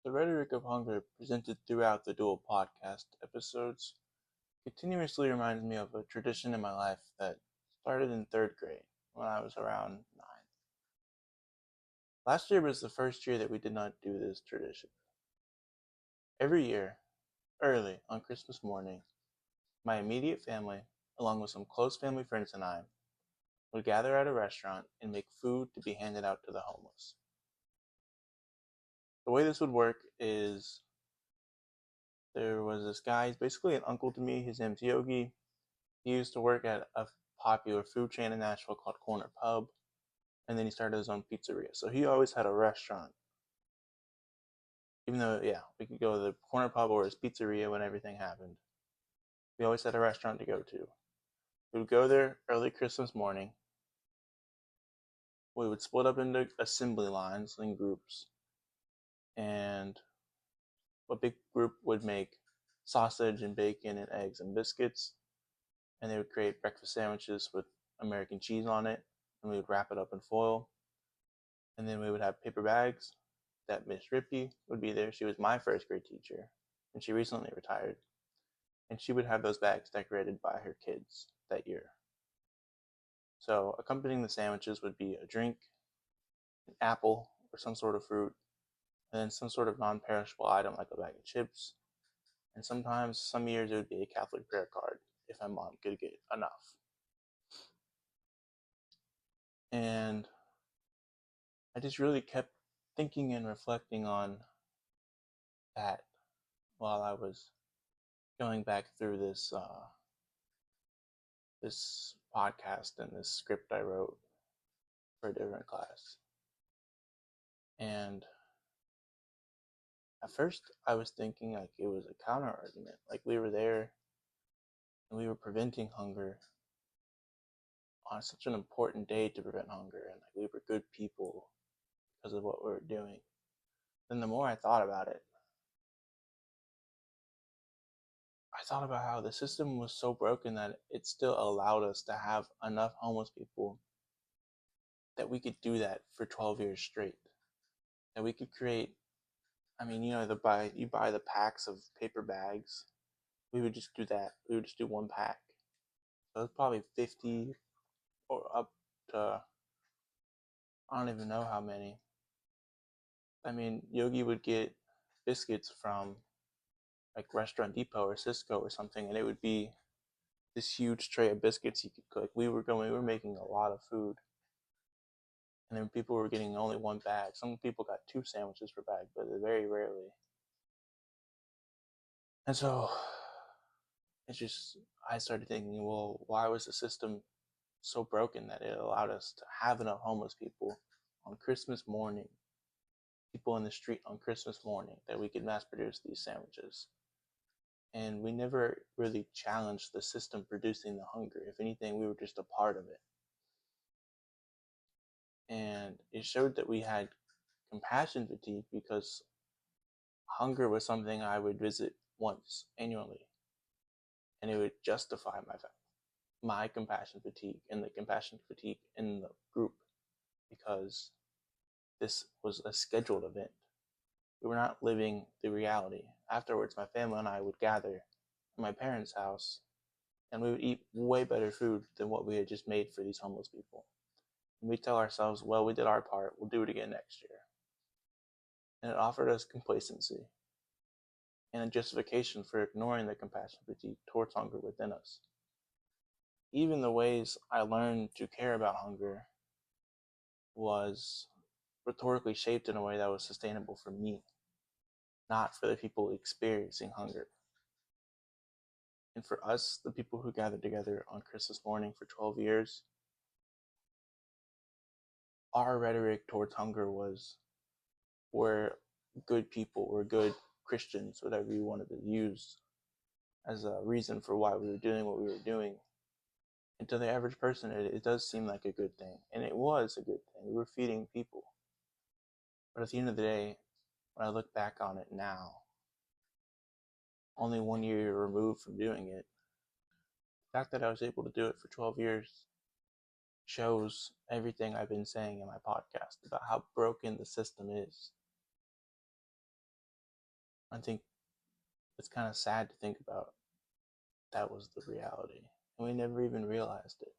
The rhetoric of hunger presented throughout the dual podcast episodes continuously reminds me of a tradition in my life that started in third grade when I was around 9. Last year was the first year that we did not do this tradition. Every year, early on Christmas morning, my immediate family, along with some close family friends and I, would gather at a restaurant and make food to be handed out to the homeless. The way this would work is there was this guy, he's basically an uncle to me, his name's Yogi. He used to work at a popular food chain in Nashville called Corner Pub, and then he started his own pizzeria. So he always had a restaurant. Even though, yeah, we could go to the Corner Pub or his pizzeria when everything happened. We always had a restaurant to go to. We would go there early Christmas morning. We would split up into assembly lines in groups, and a big group would make sausage and bacon and eggs and biscuits, and they would create breakfast sandwiches with American cheese on it, and we would wrap it up in foil. And then we would have paper bags that Miss Rippy would be there. She was my first grade teacher, and she recently retired. And she would have those bags decorated by her kids that year. So accompanying the sandwiches would be a drink, an apple, or some sort of fruit, and then some sort of non-perishable item like a bag of chips. And sometimes, some years, it would be a Catholic prayer card if my mom could get enough. And I just really kept thinking and reflecting on that while I was going back through this podcast and this script I wrote for a different class. And at first, I was thinking like it was a counter argument, like we were there and we were preventing hunger on such an important day to prevent hunger, and like we were good people because of what we were doing. Then the more I thought about it, I thought about how the system was so broken that it still allowed us to have enough homeless people that we could do that for 12 years straight. That we could create, I mean, you buy the packs of paper bags. We would just do that. We would just do one pack. So it's probably 50 or up to, I don't even know how many. I mean, Yogi would get biscuits from like Restaurant Depot or Cisco or something, and it would be this huge tray of biscuits you could cook. We were making a lot of food, and then people were getting only one bag. Some people got two sandwiches per bag, but very rarely. And so it's just, I started thinking, well, why was the system so broken that it allowed us to have enough homeless people on Christmas morning, people in the street on Christmas morning, that we could mass produce these sandwiches? And we never really challenged the system producing the hunger. If anything, we were just a part of it. And it showed that we had compassion fatigue because hunger was something I would visit once annually, and it would justify my compassion fatigue and the compassion fatigue in the group because this was a scheduled event. We were not living the reality. Afterwards, my family and I would gather at my parents' house, and we would eat way better food than what we had just made for these homeless people. And we tell ourselves, well, we did our part, we'll do it again next year. And it offered us complacency and a justification for ignoring the compassion fatigue towards hunger within us. Even the ways I learned to care about hunger was rhetorically shaped in a way that was sustainable for me, not for the people experiencing hunger. And for us, the people who gathered together on Christmas morning for 12 years, our rhetoric towards hunger was, we're good people, we're good Christians, whatever you wanted to use as a reason for why we were doing what we were doing. And to the average person, it does seem like a good thing. And it was a good thing. We were feeding people. But at the end of the day, when I look back on it now, only 1 year removed from doing it, the fact that I was able to do it for 12 years shows everything I've been saying in my podcast about how broken the system is. I think it's kind of sad to think about that was the reality. And we never even realized it.